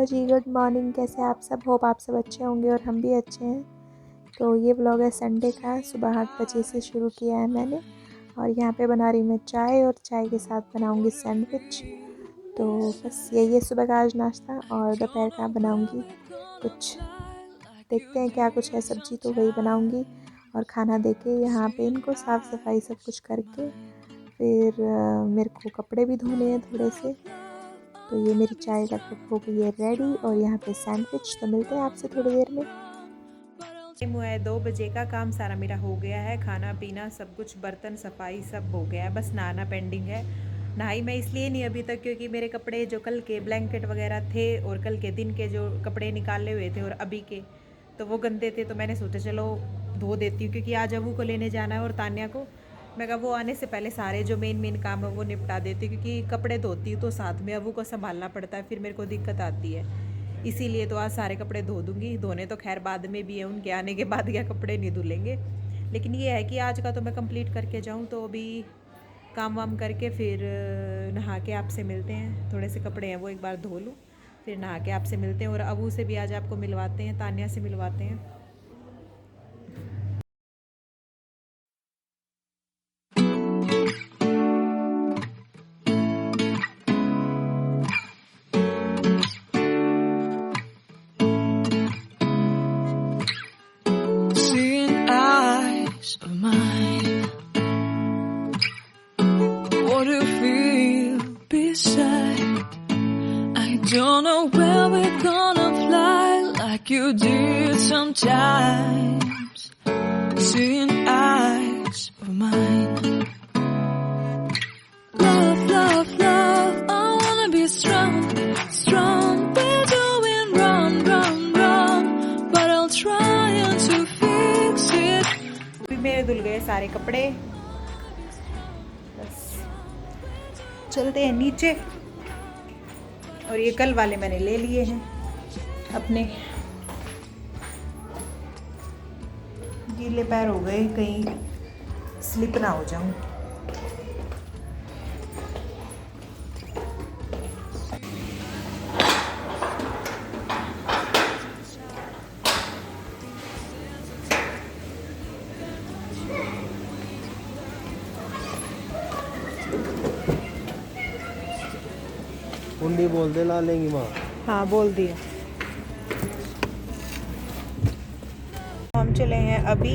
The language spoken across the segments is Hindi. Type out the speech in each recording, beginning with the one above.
हेलो जी, गुड मॉर्निंग। कैसे आप सब? होप आप सब अच्छे होंगे और हम भी अच्छे हैं। तो ये व्लॉग है संडे का, सुबह 8 बजे से शुरू किया है मैंने। और यहाँ पे बना रही मैं चाय, और चाय के साथ बनाऊंगी सैंडविच। तो बस यही है सुबह का आज नाश्ता। और दोपहर का बनाऊंगी कुछ, देखते हैं क्या कुछ है, सब्जी तो वही बनाऊंगी। और खाना देके यहाँ पे इनको साफ़ सफाई सब कुछ करके फिर मेरे को कपड़े भी धोने हैं थोड़े से। तो ये मेरी चाय लगभग हो गई है रेडी, और यहाँ पे सैंडविच। तो मिलते हैं आपसे थोड़ी देर में। टाइम हुआ है 2 बजे का। काम सारा मेरा हो गया है, खाना पीना सब कुछ, बर्तन सफाई सब हो गया है, बस नहाना पेंडिंग है। नहाई मैं इसलिए नहीं अभी तक क्योंकि मेरे कपड़े जो कल के ब्लैंकेट वगैरह थे और कल के दिन के जो कपड़े निकाले हुए थे और अभी के, तो वो गंदे थे। तो मैंने सोचा चलो धो देती हूँ, क्योंकि आज अबू को लेने जाना है और तान्या को। मैं कहा वो आने से पहले सारे जो मेन काम है वो निपटा देती हूँ, क्योंकि कपड़े धोती हूँ तो साथ में अबू को संभालना पड़ता है, फिर मेरे को दिक्कत आती है। इसीलिए तो आज सारे कपड़े धो दूँगी। धोने तो खैर बाद में भी है, उनके आने के बाद क्या कपड़े नहीं धुलेंगे। लेकिन ये है कि आज का तो मैं कंप्लीट करके जाऊँ। तो अभी काम वाम करके फिर नहा के आपसे मिलते हैं। थोड़े से कपड़े हैं वो एक बार धो लूँ, फिर नहा के आपसे मिलते हैं। और अबू से भी आज आपको मिलवाते हैं, तान्या से मिलवाते हैं। Seeing eyes of mine, what do you feel beside? I don't know where we're gonna fly like you did sometimes. Seeing eyes of mine, love, love, love, I wanna be strong, strong. We're doing wrong, wrong, wrong, but I'll try to fix it. अभी मेरे धुल गए सारे कपड़े, बस चलते हैं नीचे। और ये कल वाले मैंने ले लिए हैं अपने। गीले पैर हो गए, कहीं स्लिप ना हो जाऊं। कुंडी बोल दे, ला लेंगी माँ। हाँ बोल दिया। हम चले हैं अभी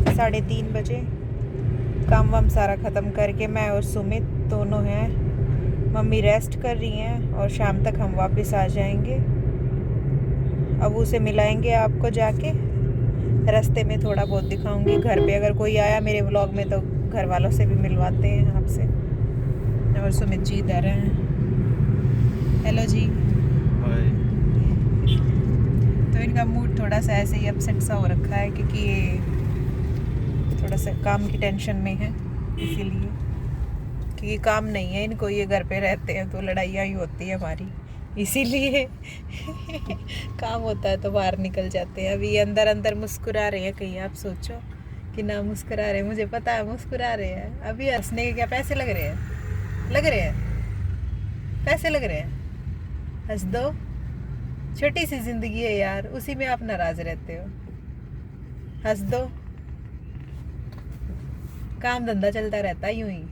3:30 बजे। काम वाम सारा ख़त्म करके मैं और सुमित दोनों हैं। मम्मी रेस्ट कर रही हैं और शाम तक हम वापस आ जाएंगे। अबू से मिलाएंगे आपको जाके, रास्ते में थोड़ा बहुत दिखाऊंगी। घर पे अगर कोई आया मेरे व्लॉग में तो घर वालों से भी मिलवाते हैं आपसे। और सुमित जी इधर हैं। हेलो जी। तो इनका मूड थोड़ा सा ऐसे ही अपसेट सा हो रखा है, क्योंकि ये थोड़ा सा काम की टेंशन में है, इसीलिए। क्योंकि काम नहीं है इनको, ये घर पे रहते हैं तो लड़ाइयाँ ही होती है हमारी, इसीलिए काम होता है तो बाहर निकल जाते हैं। अभी अंदर अंदर मुस्कुरा रहे हैं, कहीं आप सोचो कि ना मुस्कुरा रहे, मुझे पता है मुस्कुरा रहे हैं। अभी हंसने के क्या पैसे लग रहे हैं? लग रहे हैं पैसे, लग रहे हैं। हंस दो, छोटी सी जिंदगी है यार, उसी में आप नाराज रहते हो। हंस दो, काम धंधा चलता रहता है यूं ही।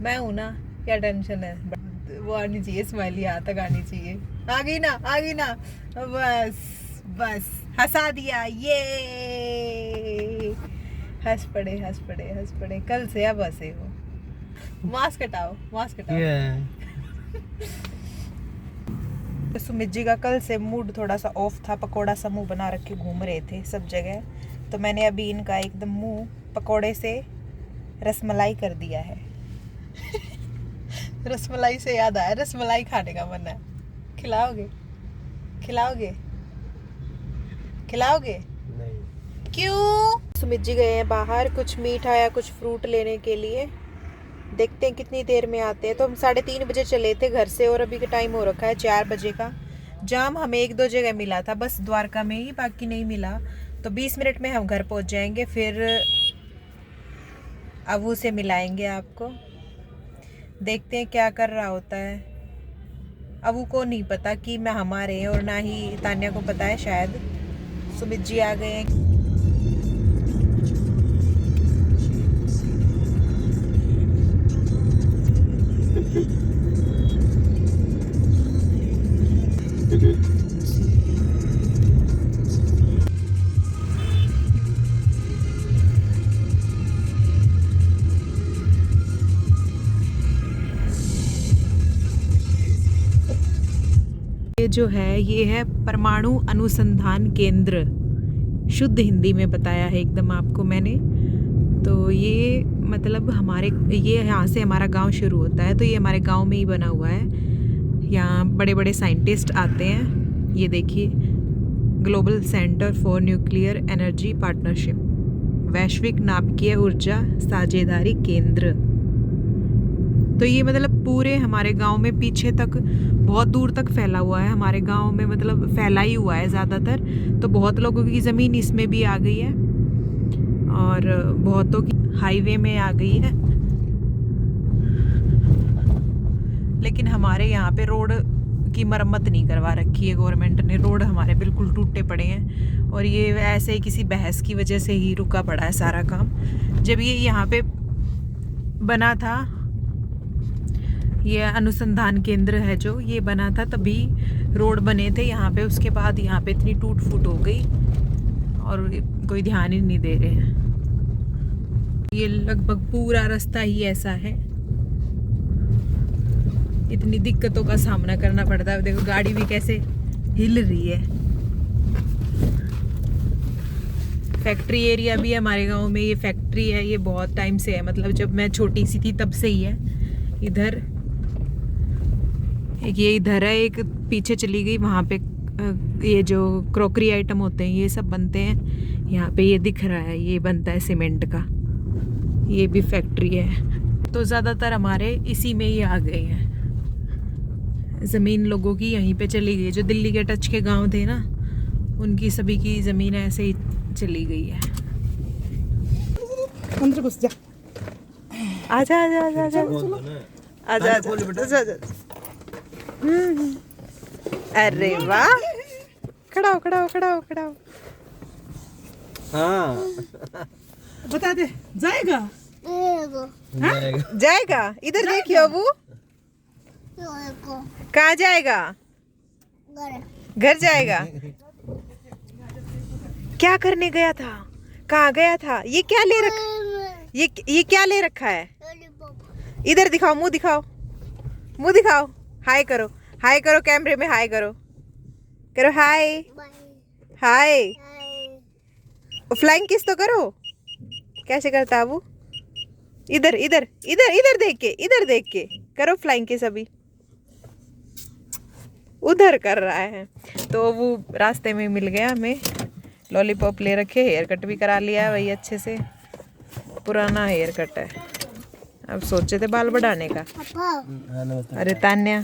मैं हूं ना, क्या टेंशन है। वो आनी चाहिए, स्माइली यहाँ तक आनी चाहिए। आ गई ना, आ गई ना, बस बस हंसा दिया। ये हंस पड़े, हंस पड़े, हंस पड़े। कल से अब हंसे हो। मास्क हटाओ, मास्क हटाओ। तो सुमित जी का कल से मूड थोड़ा सा ऑफ था, पकोड़ा सा मुंह बना रखे घूम रहे थे सब जगह। तो मैंने अभी इनका एकदम मुंह पकोड़े से रसमलाई कर दिया है। रसमलाई से याद आया, रसमलाई खाने का मन है। खिलाओगे? खिलाओगे? खिलाओगे? नहीं। क्यों? सुमित जी गए हैं बाहर कुछ मीठा या कुछ फ्रूट लेने के लिए। देखते हैं कितनी देर में आते हैं। तो हम 3:30 बजे चले थे घर से, और अभी का टाइम हो रखा है 4 बजे का। जाम हमें 1-2 जगह मिला था, बस द्वारका में ही, बाकी नहीं मिला। तो 20 मिनट में हम घर पहुंच जाएंगे। फिर अबू से मिलाएंगे आपको, देखते हैं क्या कर रहा होता है। अबू को नहीं पता कि मैं हमारे हैं, और ना ही तान्या को पता है। शायद सुमित जी आ गए हैं। ये जो है ये है परमाणु अनुसंधान केंद्र, शुद्ध हिंदी में बताया है एकदम आपको मैंने। तो ये मतलब ये यहाँ से हमारा गांव शुरू होता है, तो ये हमारे गांव में ही बना हुआ है। यहाँ बड़े बड़े साइंटिस्ट आते हैं। ये देखिए, global centre for nuclear energy partnership, वैश्विक नाभिकीय ऊर्जा साझेदारी केंद्र। तो ये मतलब पूरे हमारे गांव में पीछे तक बहुत दूर तक फैला हुआ है। हमारे गांव में मतलब फैला ही हुआ है ज़्यादातर, तो बहुत लोगों की ज़मीन इसमें भी आ गई है और बहुतों की हाईवे में आ गई है। लेकिन हमारे यहाँ पे रोड की मरम्मत नहीं करवा रखी है गवर्नमेंट ने। रोड हमारे बिल्कुल टूटे पड़े हैं, और ये ऐसे ही किसी बहस की वजह से ही रुका पड़ा है सारा काम। जब ये यहाँ पे बना था, ये अनुसंधान केंद्र है जो ये बना था, तभी रोड बने थे यहाँ पे। उसके बाद यहाँ पे इतनी टूट फूट हो गई और कोई ध्यान ही नहीं दे रहे हैं। ये लगभग पूरा रास्ता ही ऐसा है। इतनी दिक्कतों का सामना करना पड़ता है। देखो गाड़ी भी कैसे हिल रही है। फैक्ट्री एरिया भी है हमारे गांव में। ये फैक्ट्री है, ये बहुत टाइम से है, मतलब जब मैं छोटी सी थी तब से ही है। इधर ये इधर है, एक पीछे चली गई, वहाँ पे ये जो क्रॉकरी आइटम होते हैं ये सब बनते हैं। यहाँ पे ये दिख रहा है, ये बनता है सीमेंट का। ये भी फैक्ट्री है। तो ज़्यादातर हमारे इसी में ही आ गए हैं। ज़मीन लोगों की यहीं पे चली गई। जो दिल्ली के टच के गांव थे ना, उनकी सभी की ज़मीन ऐसे ही चली गई है। अंदर घुस जा। आजा आजा आजा आजा आजा आजा आजा। अरे वाह, खड़ा हो खड़ा हो खड़ा हो खड़ा हो। हाँ बता दे, जाएगा जाएगा। इधर देखिए अबू, कहाँ जाएगा? घर जाएगा। क्या करने गया था? कहाँ गया था? ये क्या ले ये क्या ले रखा है? इधर दिखाओ, मुंह दिखाओ, मुंह दिखाओ। हाय करो, हाय करो, कैमरे में हाय करो, करो हाय हाय। फ्लाइंग किस तो करो। कैसे करता है वो? इधर इधर इधर इधर देख के करो फ्लाइंग किस। अभी उधर कर रहा है। तो वो रास्ते में मिल गया हमें, लॉलीपॉप ले रखे, हेयर कट भी करा लिया है वही अच्छे से। पुराना हेयर कट है, अब सोचे थे बाल बढ़ाने का। अरे तान्या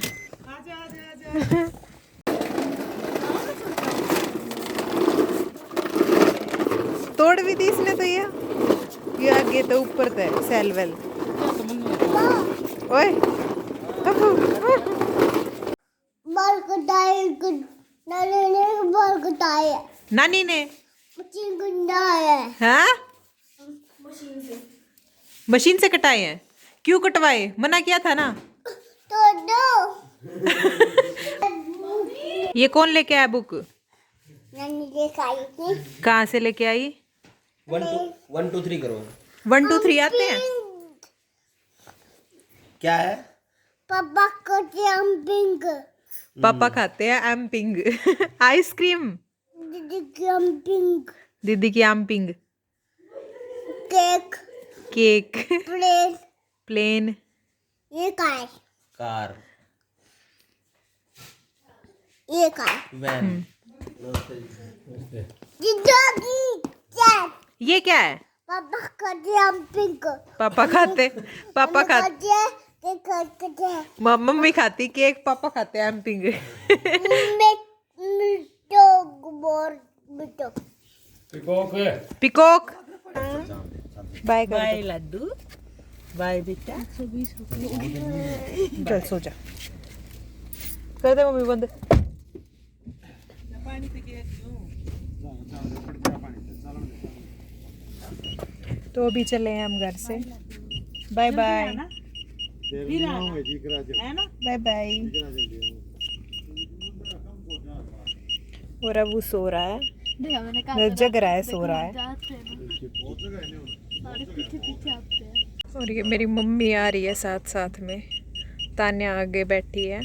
तोड़ भी दी इसने तो। ये आगे तो ऊपर थे सेल वेल। ओए बाल कटाए, बाल कटाए, नानी ने हाँ मशीन से कटाए हैं। क्यों कटवाए? मना किया था ना। तो दो। ये कौन लेके आया बुक? नानी लेके आई थी। कहाँ से लेके आई? 1 2 3 करो। 1 2 3 आते हैं। क्या है? पापा को जंपिंग, पापा खाते हैं एम्पिंग आइसक्रीम। दीदी जंपिंग, दीदी की एम्पिंग। Cake, cake, plate, plane. ये काय, कार, ये काय, वैन। Doggy, cat. ये क्या है? पापा को जंपिंग, पापा खाते मम्मी खाती केक, पापा खाते एम्पिंग। Peacock. Bye bye laddu, bye बेटा। चल सो जा। कर दे मम्मी बंद। तो अभी चले हैं हम घर से। बाय बाय है ना। Bye bye. और अब वो सो रहा है, जग रहा है, सो रहा है। और ये मेरी मम्मी आ रही है साथ साथ में, तान्या आगे बैठी है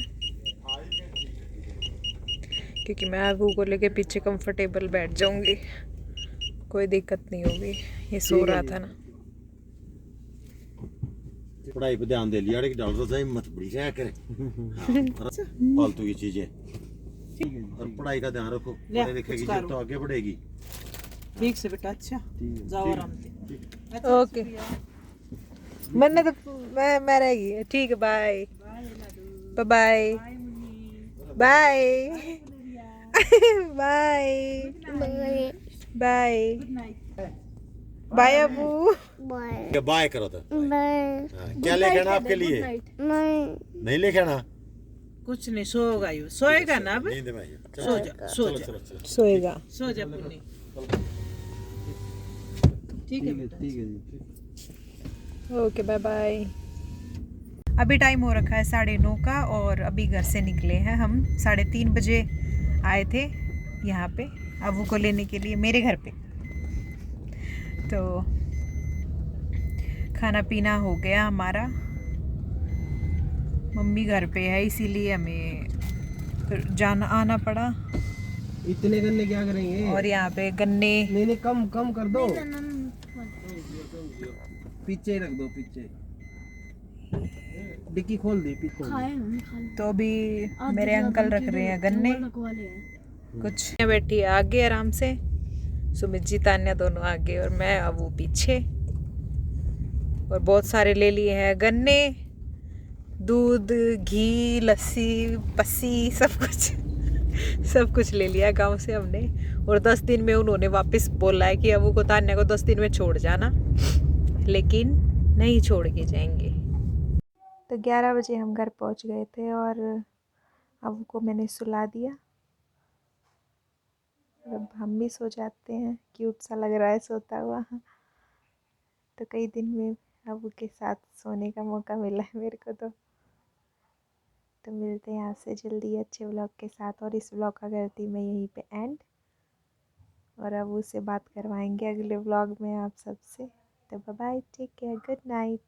क्योंकि मैं आगू को लेके पीछे कंफर्टेबल बैठ जाऊंगी, कोई दिक्कत नहीं होगी। ये सो रहा था ना। पढ़ाई पे ध्यान दे लिया कि डॉक्टर साहब मत बड़ी जाया करे फालतू की चीजें, और पढ़ाई का ध्यान रखो, पढ़े लिखेगी जब तो आगे बढ़ेगी। ठीक से बेटा, अच्छा जाओ आराम से। ओके मैंने तो मैं रहेगी, ठीक है। Bye bye bye bye bye bye Abu. Bye करो तो क्या लेके आना आपके लिए? नहीं लेके आना कुछ नहीं, सोएगा यू, सोएगा ना अब। नींद में। सो जा, सो जा, सोएगा। सो जा पुन्नी। ठीक है बेटा, ठीक है। Okay bye bye. अभी टाइम हो रखा है 9:30 का और अभी घर से निकले हैं हम। 3:30 बजे आए थे यहाँ पे अबू को लेने के लिए मेरे घर पे। तो खाना पीना हो गया हमारा, मम्मी घर पे है इसीलिए हमें फिर जाना आना पड़ा। इतने गन्ने क्या करेंगे? और यहाँ पे गन्ने नहीं कम कम कर दो, पीछे रख दो, पीछे डिक्की खोल दे पीछे। तो अभी मेरे अंकल रख रहे हैं गन्ने। कुछ बैठी है आगे आराम से, सुमित जी तान्या दोनों आगे और मैं अब वो पीछे। और बहुत सारे ले लिए हैं गन्ने, दूध, घी, लस्सी, पस्सी, सब कुछ ले लिया गांव से हमने। और 10 दिन में उन्होंने वापस बोला है कि अबू को तान्या को 10 दिन में छोड़ जाना, लेकिन नहीं छोड़ के जाएंगे। तो 11 बजे हम घर पहुंच गए थे और अबू को मैंने सुला दिया। अब हम भी सो जाते हैं, क्यूट सा लग रहा है सोता हुआ। तो कई दिन में अबू के साथ सोने का मौका मिला है मेरे को। तो मिलते हैं आपसे जल्दी अच्छे व्लॉग के साथ। और इस व्लॉग का करती मैं यहीं पे एंड, और अब उससे बात करवाएंगे अगले व्लॉग में आप सबसे। तो bye bye, take care, good night.